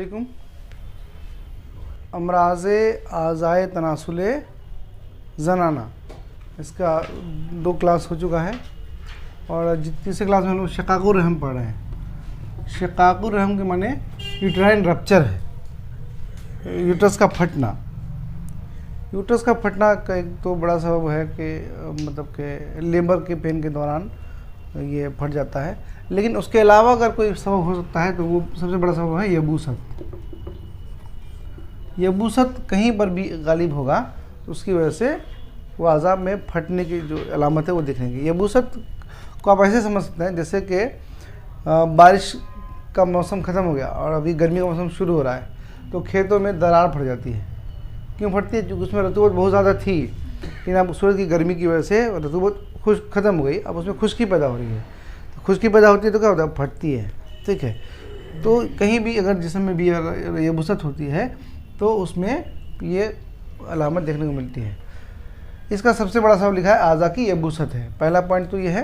वालेकुम। अमराज़े आज़ाए तनासुले ज़नाना, इसका 2 क्लास हो चुका है और तीसरे क्लास में हम लोग शकाकुर रहम पढ़ रहे हैं। शकाकुर रहम के माने यूट्राइन रप्चर है, यूट्रस का फटना। यूट्रस का फटना का एक तो बड़ा सबब है कि मतलब कि लेबर के पेन के दौरान ये फट जाता है, लेकिन उसके अलावा अगर कोई सबब हो सकता है तो वो सबसे बड़ा सबब है यबूसत। यबूसत कहीं पर भी गालिब होगा तो उसकी वजह से वो अज़ाब में फटने की जो अलामत है वो दिखेंगी। यबूसत को आप ऐसे समझ सकते हैं जैसे कि बारिश का मौसम ख़त्म हो गया और अभी गर्मी का मौसम शुरू हो रहा है, तो खेतों में दरार पड़ जाती है। क्यों फटती है? क्योंकि उसमें रतूबत बहुत ज़्यादा थी, लेकिन अब सूरज की गर्मी की वजह से रतूबत ख़त्म हो गई, अब उसमें खुश्की पैदा हो रही है। तो खुश्की पैदा होती है तो क्या होता है? फटती है। ठीक है, तो कहीं भी अगर जिस्म में भी यबूसत होती है तो उसमें ये अलामत देखने को मिलती है। इसका सबसे बड़ा सबब लिखा है आज़ा की यबूसत है। पहला पॉइंट तो ये है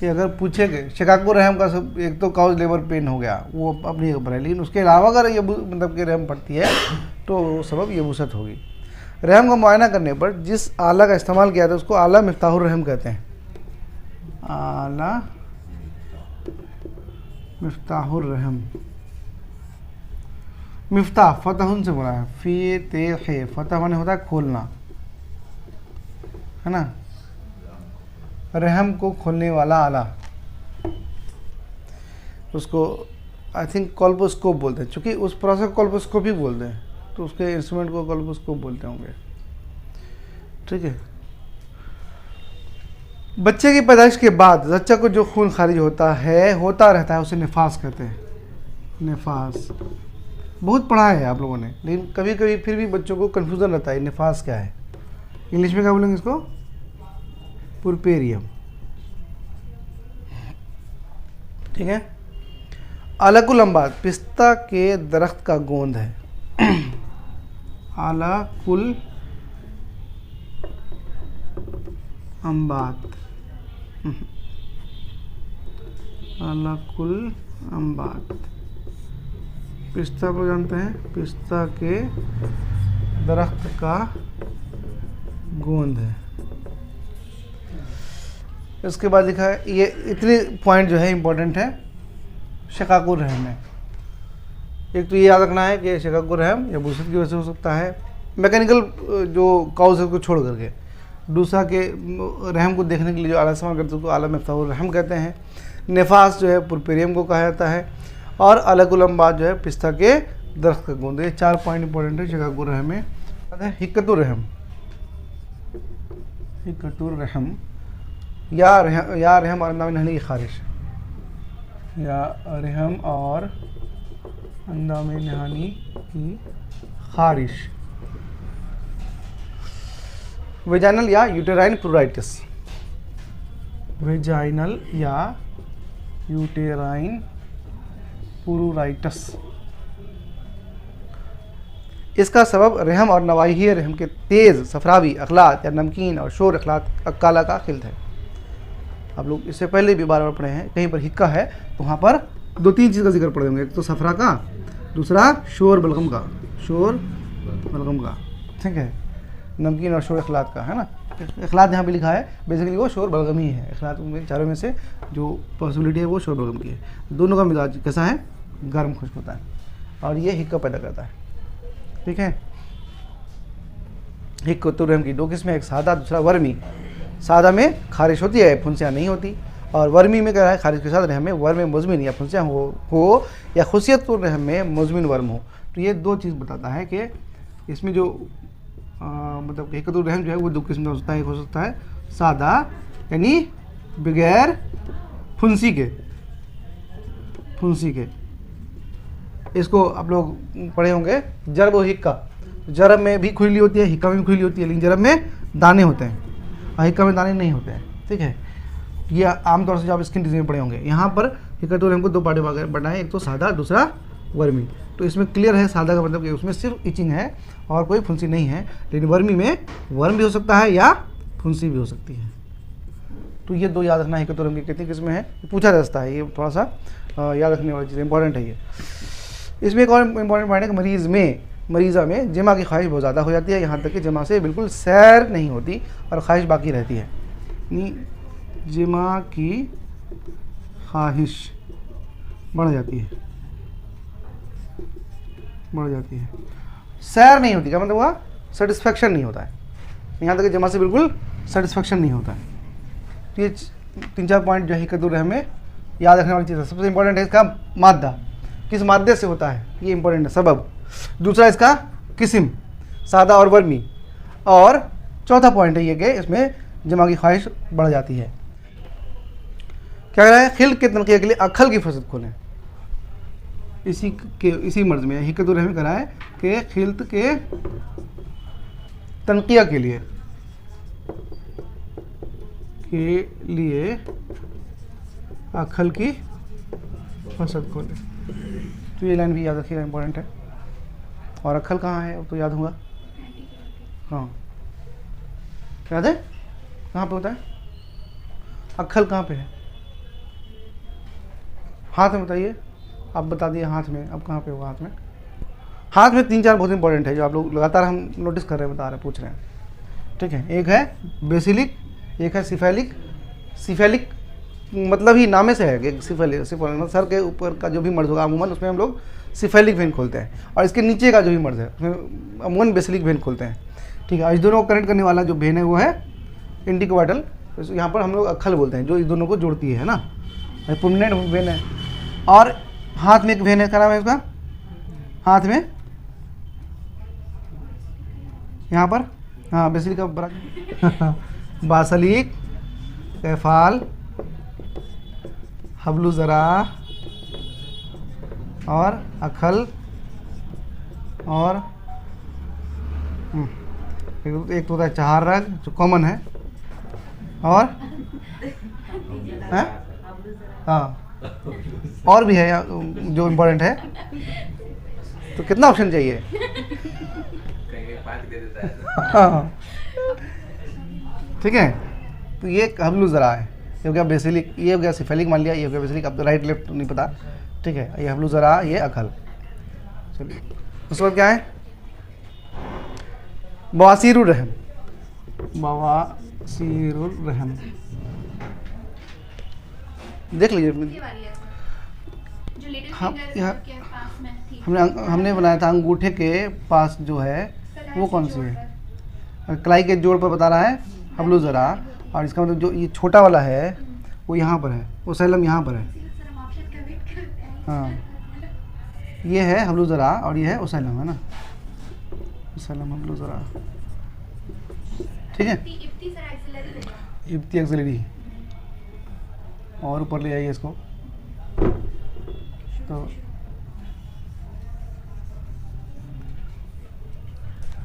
कि अगर पूछे गए शकाकुर रहम का सब, एक तो काउज लेबर पेन हो गया, वो अपनी जगह पर है, लेकिन उसके अलावा अगर मतलब कि रहम पड़ती है तो वो सबब यबूसत होगी। रहम का मुआयना करने पर जिस आला का इस्तेमाल किया था उसको आला मिफ्ताहुर रहम कहते हैं। आला मिफ्ताहुर रहम, मिफ्ताह फतहुन से बोला है, फी ते खे, फतह माने होता है खोलना, है ना। रहम को खोलने वाला आला, उसको आई थिंक कॉल्पोस्कोप बोलते हैं, चूँकि उस प्रोसेस को कॉल्पोस्कोप ही बोलते हैं तो उसके इंस्ट्रूमेंट को कॉल्पोस्कोप बोलते होंगे। ठीक है, बच्चे की पैदाइश के बाद बच्चा को जो खून खारिज होता रहता है उसे निफास कहते हैं। निफास बहुत पढ़ा है आप लोगों ने, लेकिन कभी कभी फिर भी बच्चों को कन्फ्यूज़न रहता है निफास क्या है। इंग्लिश में क्या बोलेंगे इसको? पुरपेरियम। ठीक है। आलाकुल अम्बात पिस्ता के दरख्त का गोंद है। आलाकुल अम्बात, आलाकुल अम्बात, पिस्ता को जानते हैं, पिस्ता के दरख्त का गोंद है। इसके बाद लिखा है, ये इतने पॉइंट जो है इम्पोर्टेंट है शकाकुर रहम में। एक तो ये याद रखना है कि शकाकुर रहम यबूसत की वजह से हो सकता है, मैकेनिकल जो काउज है उसको छोड़ करके। दूसरा के रहम को देखने के लिए जो आला इस्तेमाल करते हैं उसको आला मिफ्ताहुर रहम कहते हैं। निफास जो है पुरपेरियम को कहा जाता है, और आलाकुल अम्बात जो है पिस्ता के दरख्त का गोंद। ये 4 पॉइंट इंपॉर्टेंट है शकाकुर रहम में। हिक्कतुर रहम, हिक्कतुर रहम, या रहम और अंदामिन नहनी की खारिश, या रहम और अंदामिन नहनी की खारिश। वेजाइनल या यूटेराइन प्लूराइटिस, वेजाइनल या यूटेराइन प्लूराइटिस। इसका सबब रहम और नवाही रहम के तेज़ सफरावी अखलात या नमकीन और शोर अखलात काला का खिल्त है। आप लोग इससे पहले भी बार बार पढ़े हैं, कहीं पर हिक्का है तो वहाँ पर 2-3 चीज़ का जिक्र पढ़े होंगे, एक तो सफरा का, दूसरा शोर बलगम का, शोर बलगम का। ठीक है, नमकीन और शोर अखलात का, है ना। अखलात यहाँ पे लिखा है, बेसिकली वो शोर बलगम ही है। अखलात में चारों में से जो पॉसिबिलिटी है वो शोर बलगम की है। दोनों का मिजाज कैसा है? गर्म खुश्क होता है, और ये हिक्का पैदा करता है। ठीक है, हिक्कतुर रहम की 2 किस्में, एक सादा, दूसरा वर्मी। सादा में खारिश होती है, फुंसियाँ नहीं होती, और वर्मी में क्या है? खारिश के साथ रहम में वर्म मुज़मिन या फुंसियाँ हो या खुशियतुर रहम में मुज़मिन वर्म हो। तो ये 2 चीज़ बताता है कि इसमें जो मतलब हिक्कतुर रहम जो है वो 2 किस्म का हो सकता है। एक हो सकता है सादा यानी बगैर फुंसी के, इसको आप लोग पढ़े होंगे जरब और हिक्का। जरब में भी खुजली होती है, हिक्का में भी खुजली होती है, लेकिन जरब में दाने होते हैं और हिक्का में दाने नहीं होते हैं। ठीक है, ये आमतौर से जो आप स्किन डिजीज में पढ़े होंगे। यहाँ पर हिक्कतुर रहम को 2 पार्ट में बनाए, एक तो सादा, दूसरा वर्मी। तो इसमें क्लियर है सादा का मतलब कि उसमें सिर्फ इचिंग है और कोई फुंसी नहीं है, लेकिन वर्मी में वर्म भी हो सकता है या फुंसी भी हो सकती है। तो ये 2 याद रखना है। हिक्कतुर रहम की कितनी किस्में हैं पूछा जा सकता है, ये थोड़ा सा याद रखने वाली चीज़ इंपॉर्टेंट है ये। इसमें एक और इम्पॉर्टेंट पॉइंट है कि मरीज़ा में जमा की ख्वाहिश बहुत ज़्यादा हो जाती है, यहाँ तक कि जमा से बिल्कुल सैर नहीं होती और ख्वाहिश बाकी रहती है। जमा की ख्वाहिश बढ़ जाती है, सैर नहीं होती। क्या मतलब हुआ? सेटिस्फेक्शन नहीं होता है, यहाँ तक कि जमा से बिल्कुल सेटिस्फेक्शन नहीं होता है। तो ये 3-4 पॉइंट जो है हिक्कतुर्रहम में याद रखने वाली चीज़ है। सबसे इंपॉर्टेंट है इसका मादा, किस मादे से होता है, ये इंपॉर्टेंट है सबब। दूसरा इसका किस्म, सादा और वर्मी। और चौथा पॉइंट है ये कि इसमें जमा की ख्वाहिश बढ़ जाती है। क्या कह रहा है? खिल्क के तनक़िया के लिए अखल की फसद खोलें। इसी मर्ज में हिक्कतुर्रहम में करा है कि खिल्त के तनक़िया के लिए अखल की फसद खोलें। तो ये लाइन भी याद रखिएगा, इंपॉर्टेंट है। और अखल कहाँ है अब तो याद होगा। हाँ, याद है कहाँ पे होता है अखल? कहाँ पे है? हाथ में बताइए, आप बता दिए हाथ में। अब कहाँ पे होगा हाथ में? हाथ में 3-4 बहुत इंपॉर्टेंट है जो आप लोग लगातार हम नोटिस कर रहे हैं, बता रहे हैं, पूछ रहे हैं। ठीक है, एक है बेसिलिक, एक है सिफेलिक मतलब ही नामे से है कि सिफेलिक सर के ऊपर का जो भी मर्ज होगा अमूमन उसमें हम लोग सिफेलिक वेन खोलते हैं, और इसके नीचे का जो भी मर्ज है उसमें अमूमन बेसिलिक वेन खोलते हैं। ठीक है, इस दोनों को कनेक्ट करने वाला जो वेन है वो है इंडिकोवाइटल, यहाँ पर हम लोग अक्खल बोलते हैं, जो इस दोनों को जोड़ती है ना, परमानेंट वेन है। और हाथ में एक वेन है, क्या नाम है इसका? हाथ में यहाँ पर, हाँ बेसिलिक का बड़ा बासलिक, कैफाल, हब्लु ज़रा और अखल। और एक तो होता है चार रग जो कॉमन है, और हाँ और भी है जो इम्पोर्टेंट है। तो कितना ऑप्शन चाहिए? हाँ ठीक है, तो ये हब्लु ज़रा है, ये हो गया बेसिलिक, ये हो गया सिफेलिक मान लिया, ये हो गया बेसिलिक। अब तो राइट लेफ्ट नहीं पता। ठीक है, ये हब्लु ज़रा, ये अखल। चलिए उसके बाद क्या है? बवासीरुर रहम। देख लीजिए, हमने बनाया था अंगूठे के पास जो है वो कौन सी है? कलाई के जोड़ पर बता रहा है हब्लु ज़रा, और इसका मतलब जो ये छोटा वाला है वो यहाँ पर है, वो सैलम यहाँ पर है। हाँ, ये है हब्लु ज़रा और ये है उसैलम, है ना, उसैलम हब्लु ज़रा। ठीक है, इब्ती एक्सिलरी। और ऊपर ले आइए इसको,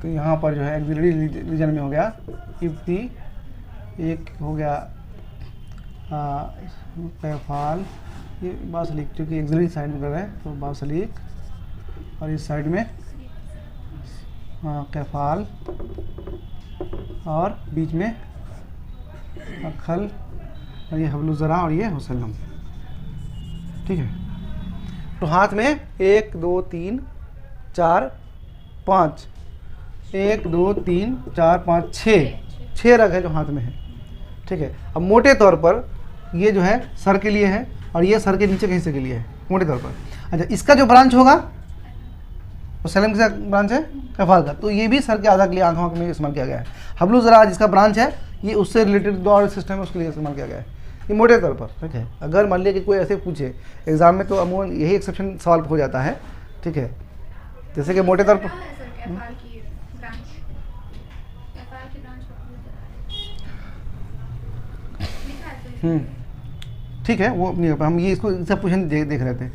तो यहाँ पर जो है एक्सिलरी रीजन में हो गया इब्ती, एक हो गया कैफाल, ये बासलिक, क्योंकि एक्सिलरी साइड में कर रहे हैं तो बासलिक, और इस साइड में कैफाल, और बीच में अखल, और ये हब्लु ज़रा और ये हुसैलम। ठीक है, तो हाथ में 1 2 3 4 5, 1 2 3 4 5 6 रग है जो हाथ में है। ठीक है, अब मोटे तौर पर ये जो है सर के लिए है और ये सर के नीचे के हिस्से के लिए है मोटे तौर पर। अच्छा, इसका जो ब्रांच होगा वो सैलम का ब्रांच है कैफाल का, तो ये भी सर के आधा के लिए आँखों में इस्तेमाल किया गया है। हब्लु ज़रा जिसका ब्रांच है ये उससे रिलेटेड जो और सिस्टम है उसके लिए इस्तेमाल किया गया है, ये मोटे तौर पर। ठीक है, अगर मान लिया कि कोई ऐसे पूछे एग्जाम में तो अमूमन यही एक्सेप्शन सवाल हो जाता है। ठीक है, जैसे कि मोटे तौर पर ठीक है, वो नहीं, हम ये इसको सब क्वेश्चन देख रहे थे। ये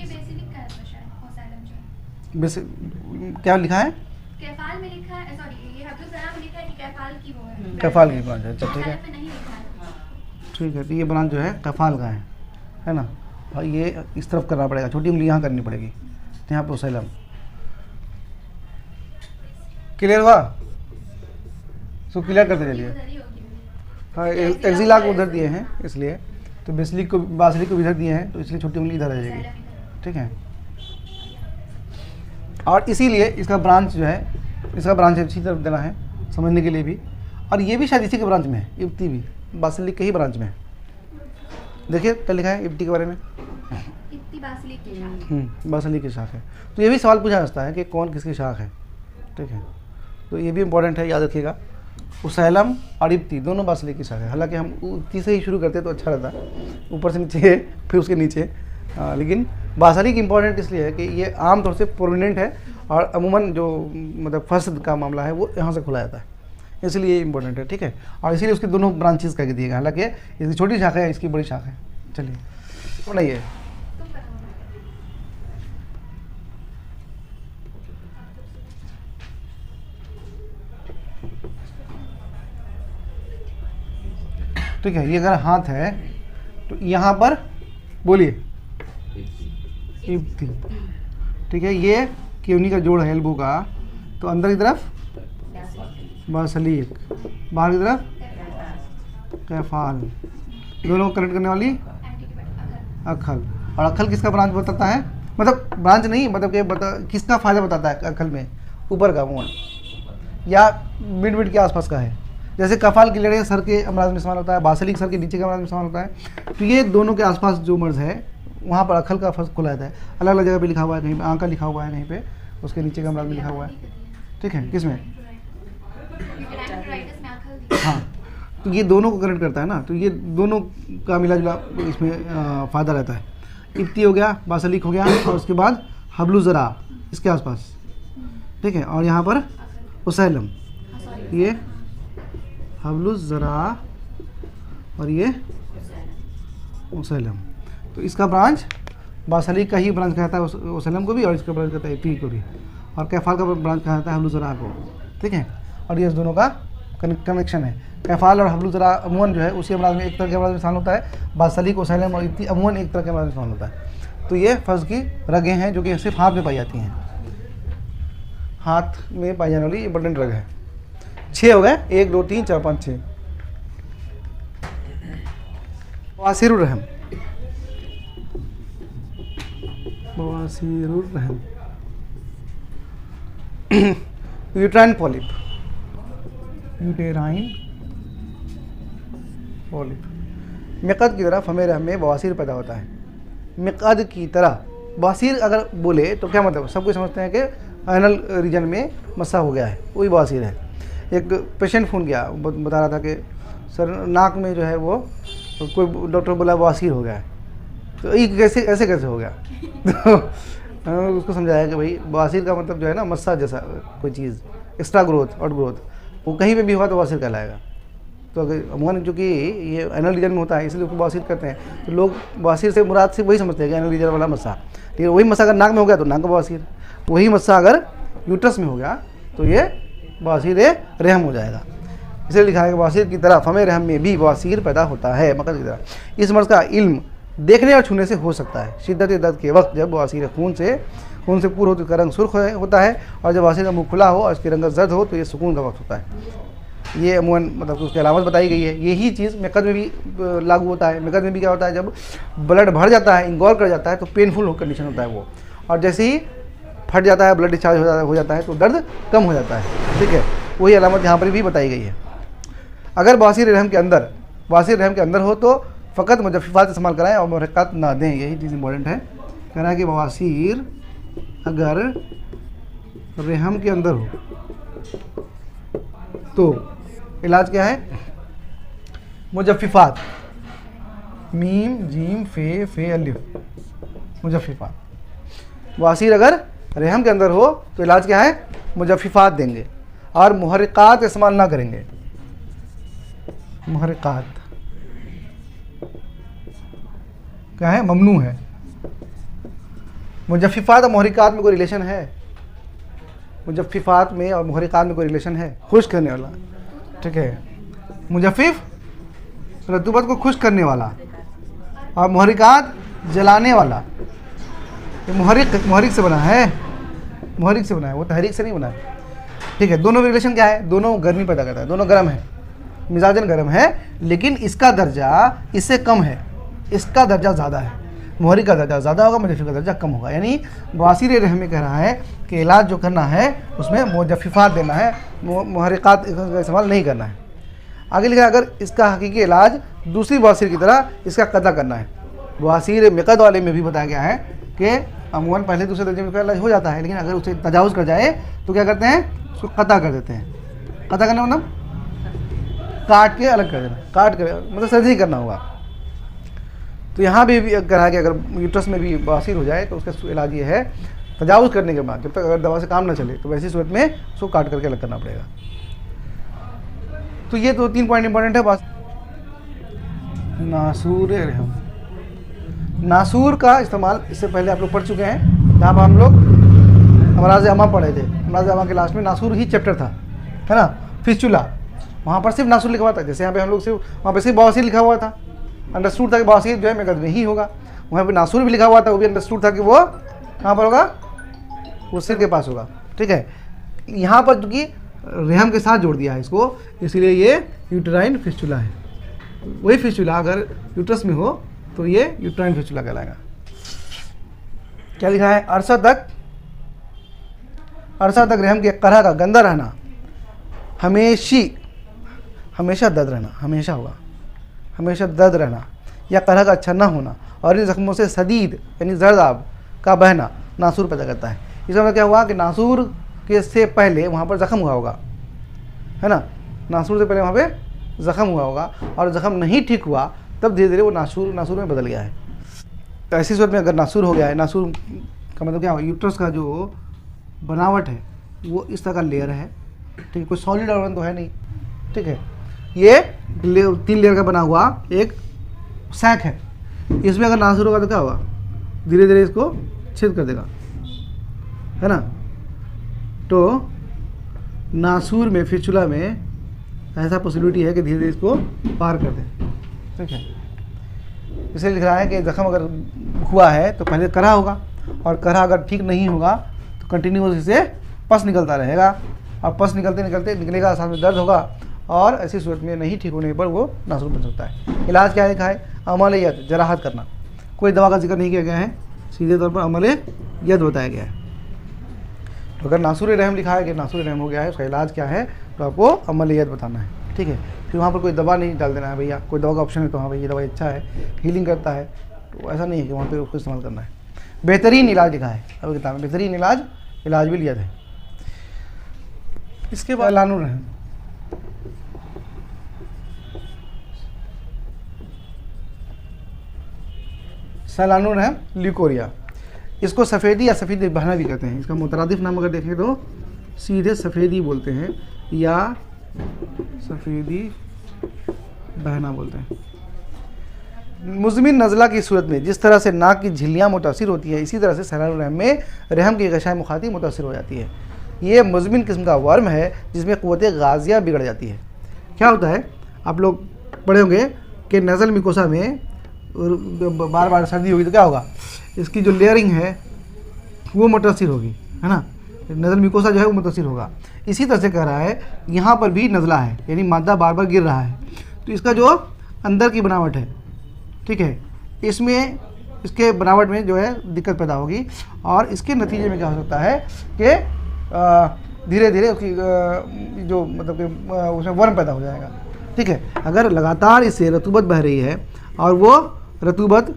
बेसिलिक का है शायद, उसैलम जो क्या लिखा है? कैफाल में लिखा है, सॉरी ये हब्लु ज़रा में लिखा है कि कैफाल की वो है, कैफाल की ब्रांच है। अच्छा ठीक है, उसैलम में नहीं लिखा है। ठीक है, तो ये ब्रांच जो है कैफाल का है ना, और ये इस तरफ करना पड़ेगा, छोटी उंगली यहाँ करनी पड़ेगी, तो यहाँ पर उसैलम। क्लियर हुआ? सो क्लियर करते चलिए। हाँ, एक्जिला को उधर दिए हैं इसलिए, तो बेसिलिक को बासलिक को इधर दिए हैं, तो इसलिए छोटी उंगली इधर आ जाएगी। ठीक है, और इसीलिए इसका ब्रांच जो है, इसका ब्रांच अच्छी तरफ देना है समझने के लिए भी। और ये भी शायद इसी के ब्रांच में है, इब्ती भी बासिलिक के ही ब्रांच में है। देखिए क्या लिखा है इब्ती के बारे में, इब्ती बासिलिक की शाख। बासिलिक की शाख है। तो ये भी सवाल पूछा जाता है कि कौन किसकी शाख है, ठीक है। तो ये भी इम्पोर्टेंट है, याद रखिएगा। उसैलम और इब्ती दोनों बासिलिक की शाख है। हालांकि हम इब्ती से ही शुरू करते तो अच्छा रहता, ऊपर से नीचे फिर उसके नीचे। लेकिन बासिलिक इम्पोर्टेंट इसलिए है कि ये आमतौर से प्रोमिनेंट है और अमूमन जो मतलब फर्स्ट का मामला है वो यहाँ से खुला जाता है, इसलिए इम्पोर्टेंट है, ठीक है। और इसीलिए उसके दोनों ब्रांचेस करके दिए गए। हालांकि इसकी छोटी शाखा है, इसकी बड़ी शाखा है। चलिए सुनाइए। ठीक है, ये अगर हाथ है तो यहाँ पर बोलिए इब्ती, ठीक है। ये क्योनी का जोड़ है एल्बो का, तो अंदर की तरफ बासलीक, बाहर की तरफ कैफाल, दोनों को कनेक्ट करने वाली अक्खल। और अक्खल किसका ब्रांच बताता है, मतलब ब्रांच नहीं, मतलब कि किसका फ़ायदा बताता है अक्खल में, ऊपर का मुंह या मिड के आसपास का है। जैसे कफाल की लड़े सर के अमराज में इस्तेमाल होता है, बासलिक सर के नीचे के अमराज में इस्तेमाल होता है। तो ये दोनों के आसपास जो मर्ज है वहाँ पर अक्खल का फर्स्ट खुला जाता है। अलग अलग जगह पे लिखा हुआ है, कहीं पे आँख का लिखा हुआ है, कहीं पे उसके नीचे के अमराज में लिखा हुआ है, ठीक है। किस में, हाँ। तो ये दोनों को कनेक्ट करता है ना, तो ये दोनों का मिला जुला इसमें फ़ायदा रहता है। इब्ती हो गया, बासलिक हो गया, और उसके बाद हब्लु ज़रा इसके आसपास, ठीक है। और यहाँ पर उसैलम, ये हब्लु ज़रा और ये उसैलम। तो इसका ब्रांच बासलिक का ही ब्रांच कहता है उसैलम को भी, और इसका ब्रांच कहता है इब्ती को भी। और कैफाल का ब्रांच कहता है हब्लु ज़रा को, ठीक है। और ये दोनों का कनेक्शन है। कैफाल और हब्लु ज़रा अमूमन जो है उसी अमराज में एक तरह के अमराज में इस्तेमाल होता है। बासलिक, उसैलम और इब्ती अमूमन एक तरह के अमराज में इस्तेमाल होता है। तो ये फर्ज की रगें हैं जो कि सिर्फ हाथ में पाई जाती हैं, हाथ में पाई जाने वाली इंपॉर्टेंट रग है। 6 हो गए, 1 2 3 4 5 6। बवासीरुर रहम, बवासीरुर रहम, यूट्राइन पॉलिप, यूटेराइन पॉलिप। मिक़द की तरह फमे रहम में बवासीर पैदा होता है। मिक़द की तरह बवासीर अगर बोले तो क्या मतलब, सब कुछ समझते हैं कि एनल रीजन में मस्सा हो गया है, वही बवासीर है। एक पेशेंट फ़ोन किया, बता रहा था कि सर नाक में जो है वो कोई डॉक्टर बोला बवासीर हो गया है। तो ये कैसे ऐसे कैसे हो गया तो उसको समझाया कि भाई बवासीर का मतलब जो है ना मस्सा जैसा कोई चीज़, एक्स्ट्रा ग्रोथ और ग्रोथ, वो कहीं पे भी हुआ तो बवासीर कहलाएगा। तो अगर अमूमन चूँकि ये एनल रीजन में होता है इसलिए उसको बवासीर कहते हैं। तो लोग बवासीर से मुराद से वही समझते हैं कि एनल रीजन वाला मस्सा, ठीक है। वही मस्सा अगर नाक में हो गया तो नाक का बवासीर, वही मस्सा अगर यूट्रस में हो गया तो ये बवासीर रहम हो जाएगा। इसलिए लिखा है कि बवासीर की तरह फमे रहम में भी बवासीर पैदा होता है, मकद की तरह। इस मर्ज का इल्म देखने और छूने से हो सकता है। शिद्दत दर्द के वक्त जब बवासीर खून से पूर हो तो इसका रंग सुर्ख होता है, और जब बवासीर का मुँह खुला हो और इसकी रंगत जर्द हो तो ये सुकून का वक्त होता है। ये अमूमन मतलब उसकी अलामत बताई गई है। यही चीज़ मिक़द में भी लागू होता है। मिक़द में भी क्या होता है, जब ब्लड भर जाता है, इंगॉल्व कर जाता है, तो पेनफुल कंडीशन होता है वो, और जैसे ही फट जाता है, ब्लड डिस्चार्ज हो जाता है तो दर्द कम हो जाता है, ठीक है। वही अलामत यहाँ पर भी बताई गई है। अगर बवासीर रहम के अंदर हो तो फ़कत मुजफ़्फ़ात इस्तेमाल कराएं और मुहर्रिकात ना दें। यही चीज़ इंपॉर्टेंट है। कह रहा है कि बवासीर अगर रहम के अंदर हो तो इलाज क्या है, मुजफ़्फ़िफ़ात, मीम जीम फे अलिफ, मुजफ़्फ़िफ़ात। बवासीर अगर रहम के अंदर हो तो इलाज क्या है, मुजफ़्फ़िफ़ात देंगे और मुहर्रिकात इस्तेमाल ना करेंगे। मुहर्रिकात क्या है, ममनू है। मुजफ़्फ़िफ़ात और मुहर्रिकात में कोई रिलेशन है, मुजफ़्फ़िफ़ात में और मुहर्रिकात में कोई रिलेशन है, खुश करने वाला, ठीक है। मुजफ़्फ़िफ़ रतूबत को खुश करने वाला और मुहर्रिकात जलाने वाला। ये मुहर्रिक से बना है, मुहर्रिक से बना है, वो तहरीक से नहीं बना है, ठीक है। दोनों में रिलेशन क्या है, दोनों गर्मी पैदा करता है, दोनों गर्म है, मिजाजन गर्म है, लेकिन इसका दर्जा इससे कम है, इसका दर्जा ज़्यादा है। मुहर्रिक का दर्जा ज़्यादा होगा, मुजफ्फिफ का दर्जा कम होगा। यानी बवासीर रहम में कह रहा है कि इलाज जो करना है उसमें मुजफ्फिफात देना है, मुहर्रिकात का इस्तेमाल नहीं करना है। आगे लिखा है अगर इसका हकीकी इलाज दूसरी बवासीर की तरह इसका कता करना है। बवासीर मिक़द वाले में भी बताया गया है कि अमूमन पहले दूसरे दर्जे में इसका इलाज हो जाता है, लेकिन अगर उसे तजावुज़ कर जाए तो क्या करते हैं, उसको कता कर देते हैं। कता करना मतलब काट के अलग कर देना, काट कर मतलब सर्जरी करना होगा। तो यहाँ भी कहा कि अगर यूट्रस में भी बवासीर हो जाए तो उसका इलाज ये है, तजावुज़ करने के बाद जब तक अगर दवा से काम ना चले तो वैसी सूरत में उसको काट करके अलग करना पड़ेगा। तो ये तो 3 पॉइंट इंपॉर्टेंट है। बस नासूर रहम, नासूर का इस्तेमाल इससे पहले आप लोग पढ़ चुके हैं, जहाँ पर हम लोग अमराज़ अमा पढ़े थे। अमराज़ अमा के लास्ट में नासूर ही चैप्टर था, है ना, फिस्टुला, वहाँ पर सिर्फ नासूर लिखा हुआ था। जैसे यहाँ पे हम लोग सिर्फ वहाँ पे सिर्फ बवासीर लिखा हुआ था, अंडरस्टूड था कि बवासीर जो है मिक़द में ही होगा। वहाँ पे नासूर भी लिखा हुआ था, वो भी अंडरस्टूड था कि वो कहाँ पर होगा, वो सिर के पास होगा। ठीक है, यहाँ पर चूँकि रहम के साथ जोड़ दिया है इसको, इसीलिए ये यूटेराइन फिस्टुला है। वही फिस्टुला अगर यूट्रस में हो तो ये यूटेराइन फिस्टुला कहलाएगा। क्या लिखा है, अरसा तक रहम के करह का गंदा रहना, हमेशा दर्द रहना, हमेशा होगा, हमेशा दर्द रहना या करह का अच्छा ना होना, और इन जख्मों से सदीद यानी जर्दाब का बहना नासूर पैदा करता है। इसका मतलब क्या हुआ कि नासूर के से पहले वहाँ पर ज़ख़म हुआ होगा, है ना, नासूर से पहले वहाँ पे ज़ख़म हुआ होगा, और ज़ख़म नहीं ठीक हुआ तब धीरे धीरे वो नासूर में बदल गया है। तो ऐसी सूरत में अगर नासूर हो गया है, नासूर का मतलब क्या हुआ, यूट्रस का जो बनावट है वो इस तरह का लेयर है, ठीक है, कोई सॉलिड ऑर्गन तो है नहीं, ठीक है, ये 3 लेयर का बना हुआ एक सैक है। इसमें अगर नासूर होगा तो क्या होगा, धीरे धीरे इसको छेद कर देगा, है ना। तो नासूर में, फिस्टुला में ऐसा पॉसिबिलिटी है कि धीरे धीरे इसको पार कर दे, ठीक है। इसलिए लिख रहा है कि ज़ख़म अगर हुआ है तो पहले करह होगा, और करह अगर ठीक नहीं होगा तो कंटिन्यूस इसे पस निकलता रहेगा, और पस निकलते निकलते निकलेगा, साथ में दर्द होगा, और ऐसी सूरत में नहीं ठीक होने पर वो नासूर बन सकता है। इलाज क्या लिखा है, अमल यद, जराहत करना। कोई दवा का जिक्र नहीं किया गया है, सीधे तौर पर अमल यद बताया गया है। तो अगर नासूर रहम लिखा है कि नासूर रहम हो गया है, उसका इलाज क्या है, तो आपको अमल यद बताना है, ठीक है। फिर वहाँ पर कोई दवा नहीं डाल देना है, भैया कोई दवा का ऑप्शन है तो हाँ भाई ये दवा अच्छा है, हीलिंग करता है, तो ऐसा नहीं है कि वहाँ पे उसको इस्तेमाल करना है। बेहतरीन इलाज लिखा है अब किताब में, बेहतरीन इलाज भी लिया है। इसके बाद लानुर रहम, सैलानुर रहम ल्यूकोरिया, इसको सफ़ेदी या सफ़ेदी बहना भी कहते हैं। इसका मुतरादिफ नाम अगर देखें तो सीधे सफ़ेदी बोलते हैं या सफ़ेदी बहना बोलते हैं। मुज़मिन नज़ला की सूरत में जिस तरह से नाक की झिल्लियाँ मुतासिर होती है, इसी तरह से सैलानुर रहम में रहम की गशाए मुखाती मुतासिर हो जाती है। ये मुज़मिन किस्म का वर्म है जिसमें क़ुव्वत गाज़िया बिगड़ जाती है। क्या होता है, आप लोग पढ़े होंगे कि नज़ल मिकोसा में बार बार सर्दी होगी तो क्या होगा, इसकी जो लेयरिंग है वो मुतासिर होगी, है ना, नज़ल मिकोसा जो है वो मुतासिर होगा। इसी तरह से कह रहा है यहाँ पर भी नज़ला है, यानी मादा बार बार गिर रहा है, तो इसका जो अंदर की बनावट है, ठीक है, इसमें इसके बनावट में जो है दिक्कत पैदा होगी, और इसके नतीजे में क्या हो सकता है कि धीरे धीरे उसकी जो मतलब कि उसमें वर्म पैदा हो जाएगा, ठीक है। अगर लगातार इससे रतूबत बह रही है, और वो रतूबत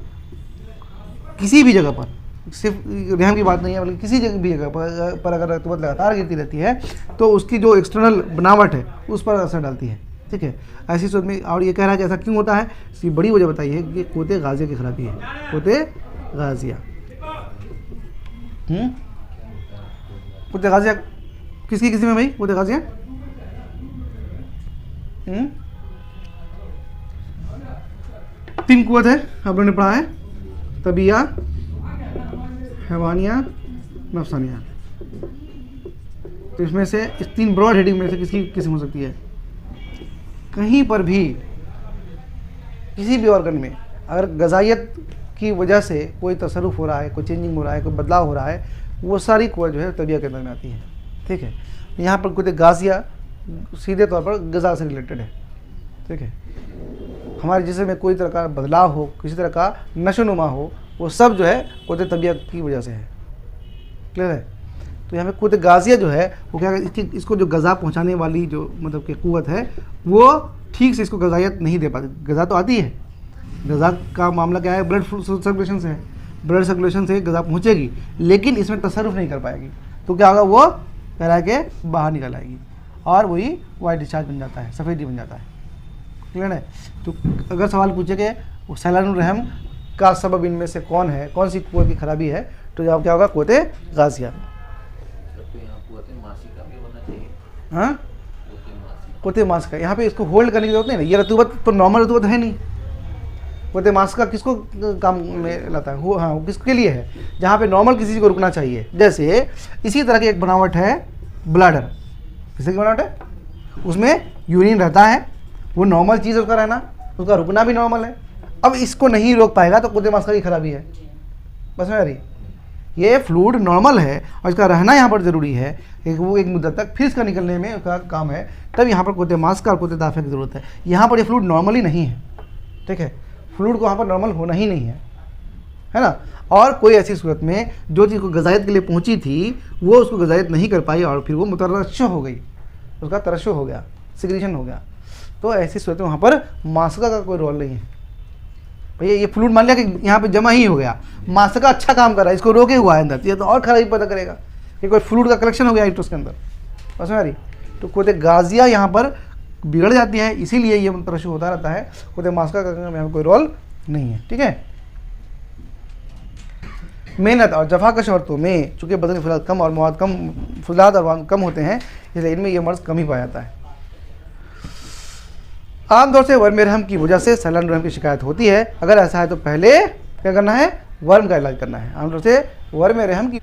किसी भी जगह पर, सिर्फ रहम की बात नहीं है बल्कि किसी जगह भी जगह पर अगर रतूबत लगातार गिरती रहती है तो उसकी जो एक्सटर्नल बनावट है उस पर असर डालती है, ठीक है। ऐसी सूरत में, और ये कह रहा है कि ऐसा क्यों होता है, इसकी बड़ी वजह बताई है कि क़ुव्वत गाज़िया की खराबी है, क़ुव्वत गाज़िया। क़ुव्वत गाज़िया किसी में भाई, क़ुव्वत गाज़िया 3 क़ुव्वत है, आप लोगों ने पढ़ा है, तबिया, हैवानिया, नफ्सानिया। तो इसमें से इस 3 ब्रॉड हेडिंग में से किसकी किस्म हो सकती है, कहीं पर भी किसी भी ऑर्गन में अगर गज़ाइयत की वजह से कोई तसरुफ़ हो रहा है, कोई चेंजिंग हो रहा है, कोई बदलाव हो रहा है, वो सारी क़ुव्वत जो है तबिया के अंदर में आती है, ठीक है। यहाँ पर क़ुव्वत गाज़िया सीधे तौर पर ग़ज़ा से रिलेटेड है, ठीक है। हमारे जिस्म में कोई तरह का बदलाव हो, किसी तरह का नशोनुमा हो, वो सब जो है कुव्वत तबीयत की वजह से है। क्लियर है? तो यहाँ पे कुव्वत गाजिया जो है वो क्या इसको जो गज़ा पहुँचाने वाली जो मतलब कि कुव्वत है वो ठीक से इसको गज़ायत नहीं दे पाती। गज़ा तो आती है, गज़ा का मामला क्या है, ब्लड सर्कुलेशन से है, ब्लड सर्कुलेशन से गज़ा पहुँचेगी लेकिन इसमें तसर्रुफ़ नहीं कर पाएगी, तो क्या होगा, वो पैरा के बाहर निकल आएगी और वही वाइट डिस्चार्ज बन जाता है, सफ़ेदी बन जाता है। क्लियर है? तो अगर सवाल पूछे कि सैलानुर रहम का सबब इनमें से कौन है, कौन सी कुव्वत की खराबी है, तो जवाब क्या होगा, कुव्वत गाजिया। हाँ, कुव्वत मास्का, यहाँ पे इसको होल्ड करने की जरूरत नहीं है। ये रतूबत तो नॉर्मल रतूबत है नहीं। कुव्वत मास्का किसको काम में लाता है, वो हाँ वो किसके लिए है, जहाँ पे नॉर्मल किसी चीज़ को रुकना चाहिए। जैसे इसी तरह की एक बनावट है ब्लैडर, किसी की बनावट है, उसमें यूरिन रहता है, वो नॉर्मल चीज़ उसका रहना, उसका रुकना भी नॉर्मल है। अब इसको नहीं रोक पाएगा तो कुव्वत मास्का की खराबी है। बस में आ रही, ये फ्लूइड नॉर्मल है और इसका रहना यहाँ पर ज़रूरी है, वो एक मुद्दत तक, फिर इसका निकलने में उसका काम है, तब यहाँ पर कुव्वत मास्का और कुव्वत दाफिया की ज़रूरत है। यहाँ पर ये फ्लूइड नॉर्मली नहीं है, ठीक है, फ्लूइड को वहाँ पर नॉर्मल होना ही नहीं है ना। और कोई ऐसी सूरत में जो चीज़ को गज़ायत के लिए पहुँची थी वो उसको गज़ायत नहीं कर पाई और फिर वो मुतरशह हो गई, उसका तरशह हो गया, सिक्रीशन हो गया, तो ऐसी सूरत में वहाँ पर मास्का का कोई रोल नहीं है। भैया ये फ्लूइड मान लिया कि यहाँ पे जमा ही हो गया, मास्का अच्छा काम कर रहा है, इसको रोके हुआ है अंदर, ये तो और खराबी पता करेगा कि कोई फ्लूइड का कलेक्शन हो गया यूट्रस के अंदर। बस में आ रही, तो कुव्वत गाजिया यहाँ पर बिगड़ जाती है, इसीलिए ये तरशह होता रहता है। कुव्वत मास्का का यहाँ पर कोई रोल नहीं है, ठीक है। मेहनत और जफाकश औरतों में चूँकि बदन फुलाद कम और मवाद कम, फुलाद और मवाद कम होते हैं, इसलिए इनमें यह मर्ज कम ही पाया जाता है। आमतौर से वर्म रहम की वजह से सैलानुर रहम की शिकायत होती है। अगर ऐसा है तो पहले क्या करना है, वर्म का इलाज करना है। आमतौर से वर्म रहम की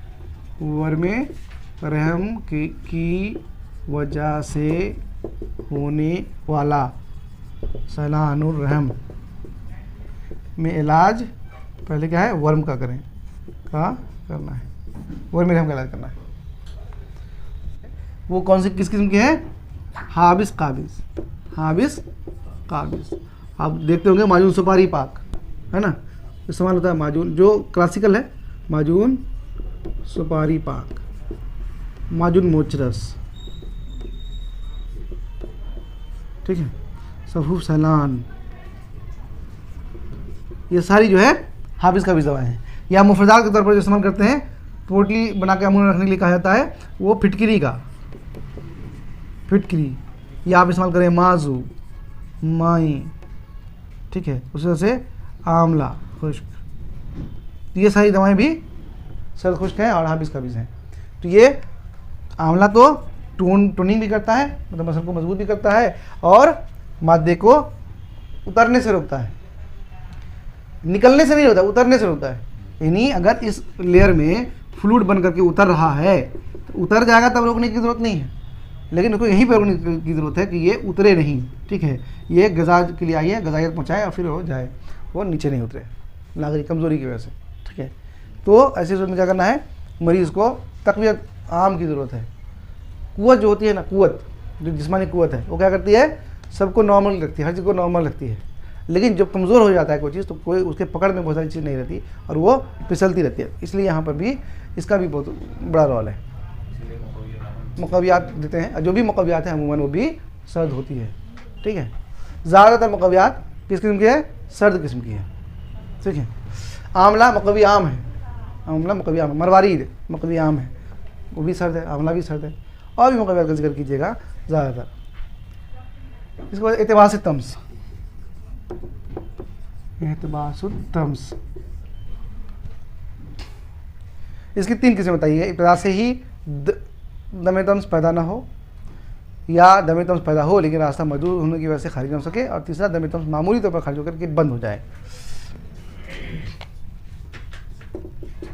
वजह से होने वाला सैलानुर रहम में इलाज पहले क्या है, वर्म का करें, का करना है, वर्म रहम का इलाज करना है। वो कौन सी किस किस्म की है, हाबिस काबिस, हाबिस काबिस। आप देखते होंगे माजून सुपारी पाक, है ना, इस्तेमाल होता है माजून, जो क्लासिकल है माजून सुपारी पाक, माजून मोचरस, ठीक है, सफूफ सैलान, ये सारी जो है हाबिस काबिस दवाएं हैं। या मुफरदात के तौर पर जो इस्तेमाल करते हैं, पोटली बना के अमून रखने के लिए कहा जाता है, वो फिटकरी का, फिटकरी, या आप इस्तेमाल करें माजू, माई, ठीक है, उस वजह से आंवला खुश्क, तो ये सारी दवाएं भी सर्द खुश्क हैं और हाबिस काबिस हैं। तो ये आंवला तो टोनिंग भी करता है, मतलब मसल को मजबूत भी करता है और मादे को उतरने से रोकता है, निकलने से नहीं रोकता, उतरने से रोकता है। यानी अगर इस लेयर में फ्लूइड बन करके उतर रहा है तो उतर जाएगा, तब रोकने की ज़रूरत नहीं है, लेकिन उसको यहीं पर रोकने की ज़रूरत है कि ये उतरे नहीं, ठीक है, ये गज़ा के लिए आई है, गज़ायत पहुँचाए और फिर हो जाए, वो नीचे नहीं उतरे नागरिक कमज़ोरी की वजह से, ठीक है। तो ऐसी सूरत में क्या करना है, मरीज़ को तक़वियत आम की ज़रूरत है। कुव्वत जो होती है ना, कुव्वत जो जिस्मानी कुव्वत है, वो क्या करती है, सबको नॉर्मल रखती है, हर चीज़ को नॉर्मल रखती है, लेकिन जब कमज़ोर हो जाता है कोई चीज़ तो कोई उसके पकड़ में बहुत सारी चीज़ नहीं रहती और वो फिसलती रहती है। इसलिए यहाँ पर भी इसका भी बहुत बड़ा रोल है। मुक़व्वियात देते हैं, जो भी मुक़व्वियात हैं अमूमन वो भी सर्द होती है, ठीक है। ज़्यादातर मुक़व्वियात किस किस्म की है, सर्द किस्म की है, ठीक है। आंवला मुक़व्वी आम है, आंवला मुक़व्वी आम, मरवारीद मुक़व्वी आम है, वो भी सर्द है, आंवला भी सर्द है। और भी मुक़व्वियात का जिक्र कीजिएगा ज़्यादातर। इसके बाद एतबास तम्स, एतबास तम्स, इसकी 3 किस्में बताइए। इब्तदा से ही दमे तम्स पैदा ना हो, या दमे तम्स पैदा हो लेकिन रास्ता मौजूद होने की वजह से खारिज ना हो सके, और तीसरा दमे तम्स मामूली तौर पर खारिज होकर के बंद हो जाए।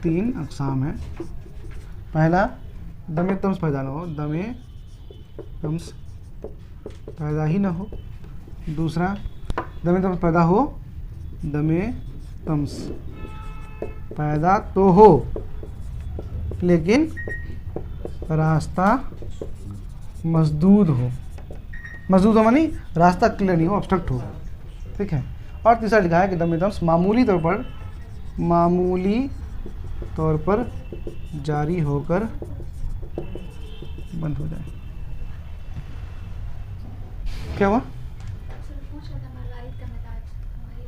3 अक़साम है। पहला दमे तम्स पैदा ना हो, दमे तम्स पैदा ही ना हो। दूसरा दमे तम्स पैदा हो, दमे तम्स पैदा तो हो लेकिन रास्ता मसदूद हो, मसदूद हो मानी रास्ता क्लियर नहीं हो, ऑब्स्ट्रक्ट हो, ठीक है। और तीसरा लिखा है कि दमे तम्स मामूली तौर पर मामूली तौर पर जारी होकर बंद हो जाए। क्या हुआ?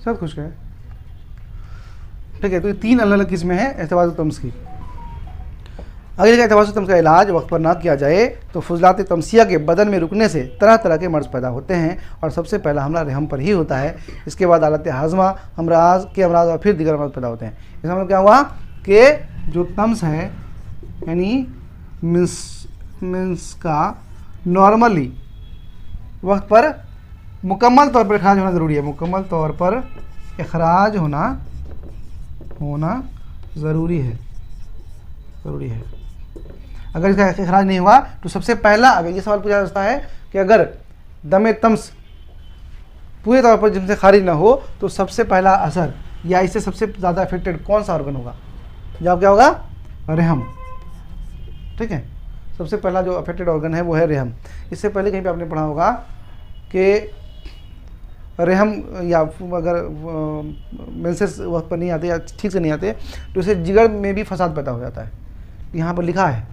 सब खुश गए। ठीक है, तो ये 3 अलग अलग किस्में हैं एहतवाज़ तम्स की। अगर एहतवाज़ तम्स का इलाज वक्त पर ना किया जाए तो फुजलात तमसिया के बदन में रुकने से तरह तरह के मर्ज़ पैदा होते हैं और सबसे पहला हमला रहम पर ही होता है। इसके बाद हालत हाजमा, अमराज के अमराज और फिर दीगर अमराज पैदा होते हैं। इसका मतलब क्या हुआ कि जो तम्स है यानी मीन्स का नॉर्मली वक्त पर मुकम्मल तौर पर अखराज होना ज़रूरी है। मुकम्मल तौर पर अखराज होना ज़रूरी है। अगर इसका अखराज नहीं हुआ तो सबसे पहला, अगर ये सवाल पूछा जाता है कि अगर दमे तम्स पूरे तौर पर जिनसे खारिज ना हो तो सबसे पहला असर या इससे सबसे ज़्यादा अफेक्टेड कौन सा ऑर्गन होगा? जवाब क्या होगा? रहम। ठीक है, सबसे पहला जो अफेक्टेड ऑर्गन है वो है रहम। इससे पहले कहीं पे आपने पढ़ा होगा कि रहम या अगर मेंसेस वक्त पर नहीं आते या ठीक से नहीं आते तो इससे जिगर में भी फसाद पैदा हो जाता है। यहाँ पर लिखा है,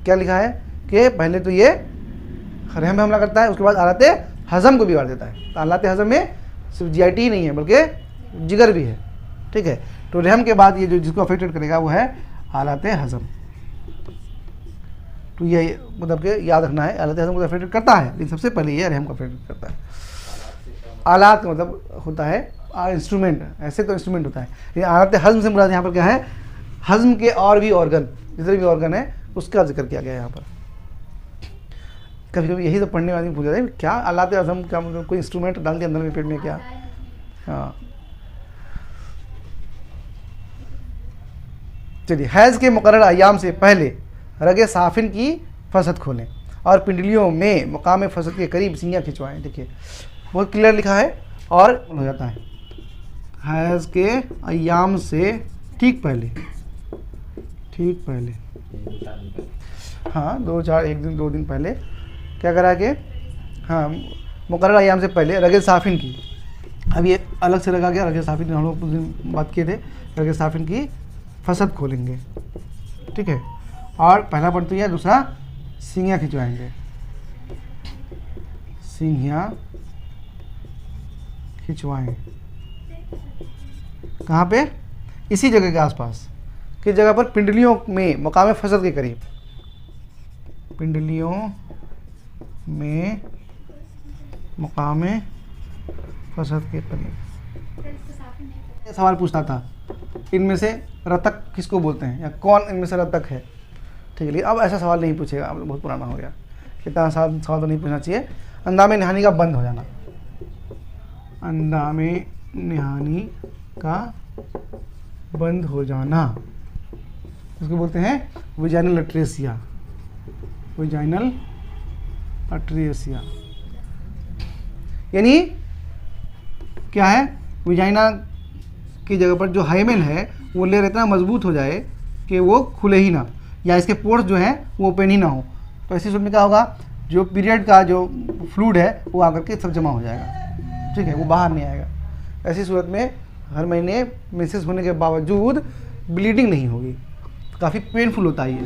क्या लिखा है कि पहले तो ये रहम में हमला करता है, उसके बाद आलत हज़म को बिगाड़ देता है। तो आलत हज़म में सिर्फ GIT ही नहीं है बल्कि जिगर भी है। ठीक है, तो रहम के बाद ये जो जिसको अफेक्टेड करेगा वो है आलत हज़म। तो ये मतलब कि याद रखना है, आलत हज़म को अफेक्टेड करता है लेकिन सबसे पहले ये रहम को अफेक्टेड करता है। आलात का मतलब होता है इंस्ट्रूमेंट, ऐसे तो इंस्ट्रूमेंट होता है, लेकिन आलत हज़म से मुराद यहाँ पर क्या है? हज़म के और भी ऑर्गन, जितने भी ऑर्गन है उसका जिक्र किया गया है यहाँ पर। कभी कभी यही तो पढ़ने वाले पूछ जाते हैं क्या आलत हज़म का मतलब कोई इंस्ट्रूमेंट डाल दिया अंदर में पेट में क्या? हाँ, चलिए, हैज़ के मुकर्रर अय्याम से पहले रगे साफिन की फसद खोलें और पिंडलियों में मुकाम फसद के करीब सींगियाँ खिंचवाएं। देखिए बहुत क्लियर लिखा है और हो जाता है। हैज़ के अय्याम से ठीक पहले, हाँ 1 दिन पहले क्या करा कि हाँ मुकर्रर अय्याम से पहले रगे साफिन की, अब ये अलग से रखा गया, रगे साफिन हम लोग उस दिन बात किए थे, रगे साफिन की फसद खोलेंगे। ठीक है, और पहला पॉइंट तो यह, दूसरा सींगियाँ खिंचवाएंगे। सींगियाँ खिंचवाएं कहाँ पे? इसी जगह के आसपास। किस जगह पर? पिंडलियों में मुकाम फसद के करीब। पिंडलियों में मुकाम फसद के करीब। सवाल पूछता था इनमें से रतक किसको बोलते हैं या कौन इनमें से रतक है? ठीक है, लेकिन अब ऐसा सवाल नहीं पूछेगा, अब बहुत पुराना हो गया, इतना सवाल तो नहीं पूछना चाहिए। अंदामे नहानी का बंद हो जाना, अंदामे नहानी का बंद हो जाना, उसको बोलते हैं विजाइनल अट्रेसिया। विजाइनल अट्रेसिया यानी क्या है? विजाइना की जगह पर जो हाइमेन है वो लेयर इतना मजबूत हो जाए कि वो खुले ही ना, या इसके पोर्स जो हैं वो ओपन ही ना हो। तो ऐसी सूरत में क्या होगा? जो पीरियड का जो फ्लूइड है वो आकर के सब जमा हो जाएगा। ठीक है, वो बाहर नहीं आएगा। ऐसी सूरत में हर महीने मेंसेस होने के बावजूद ब्लीडिंग नहीं होगी, काफ़ी पेनफुल होता है ये,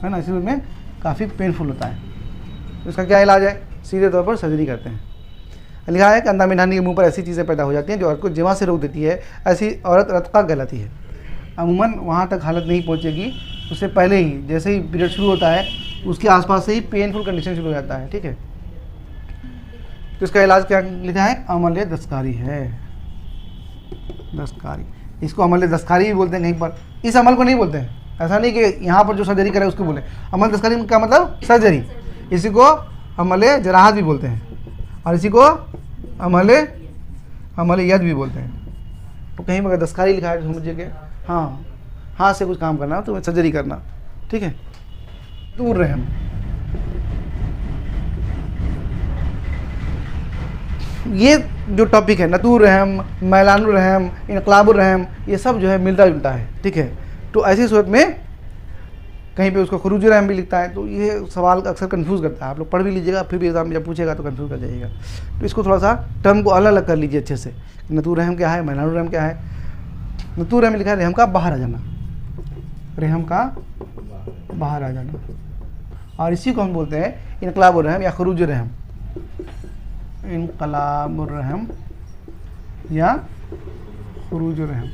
है ना? इसी सूरत में काफ़ी पेनफुल होता है। तो इसका क्या इलाज है? सीधे तौर पर सर्जरी करते हैं। लिखा है कि अंधा मिठानी के मुंह पर ऐसी चीज़ें पैदा हो जाती हैं जो औरत को जिमा से रोक देती है। ऐसी औरत रतका कहलाती है। अमूमन वहाँ तक हालत नहीं पहुँचेगी, उससे पहले ही जैसे ही पीरियड शुरू होता है उसके आसपास से ही पेनफुल कंडीशन शुरू हो जाता है। ठीक है, तो इसका इलाज क्या लिखा है? अमल दस्तकारी है। दस्तकारी, इसको अमल दस्तकारी भी बोलते हैं कहीं पर, इस अमल को नहीं बोलते हैं। ऐसा नहीं कि यहाँ पर जो सर्जरी करे उसको बोले। अमल दस्तकारी का मतलब सर्जरी, इसी को अमल जराहत भी बोलते हैं और इसी को अमल यद भी बोलते हैं। तो कहीं पर दस्तकारी लिखा है तो समझिए कि हाँ, हाथ से कुछ काम करना तो सर्जरी करना। ठीक है, दूर रहम, ये जो टॉपिक है नतूर रहम, मैलानुर रहम, इनकलाबुर रहम, ये सब जो है मिलता जुलता है। ठीक है, तो ऐसी सूरत में कहीं पे उसको खरूज रहम भी लिखता है। तो ये सवाल अक्सर कंफ्यूज करता है। आप लोग पढ़ भी लीजिएगा, फिर भी एग्जाम में जब पूछेगा तो कंफ्यूज कर जाइएगा। तो इसको थोड़ा सा टर्म को अलग अलग कर लीजिए अच्छे से। नतूर रहम क्या है, मैलानुर रहम क्या है। नतू रहम लिखा है रहम का बाहर आ जाना, रहम का बाहर आ जाना, और इसी को हम बोलते हैं इनकलाब रहम या खरूज रहम, इनकलाब रहम या खरूज रहम।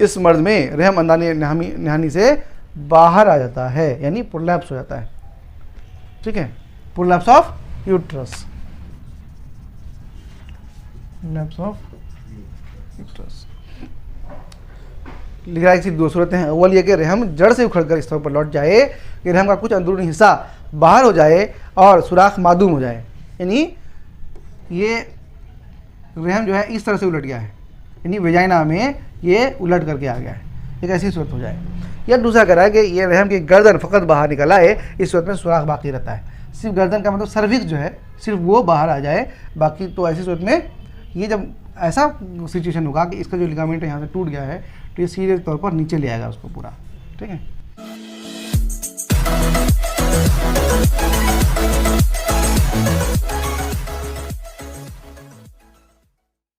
इस मर्द में रहम अंदानी नहानी से बाहर आ जाता है, यानी प्रोलैप्स हो जाता है, ठीक है, prolapse of uterus, prolapse of uterus. लिख रहा है कि दो सूरतें हैं, अव्वल ये कि रहम जड़ से उखड़कर स्थल पर लौट जाए, कि रहम का कुछ अंदरूनी हिस्सा बाहर हो जाए और सुराख मादूम हो जाए, यानी ये रहम जो है इस तरह से उलट गया है, यानी वेजाइना में ये उलट करके आ गया है, एक ऐसी सूरत हो जाए। या दूसरा कह रहा है कि ये रहम की गर्दन फ़कत बाहर निकल आए, इस सूरत में सुराख बाकी रहता है, सिर्फ गर्दन का मतलब सर्विक्स जो है सिर्फ वो बाहर आ जाए, बाकी तो ऐसी सूरत में ये जब ऐसा सिचुएशन होगा कि इसका जो लिगामेंट यहाँ से टूट गया है तो ये सीधे तौर पर नीचे ले आएगा उसको पूरा, ठीक है।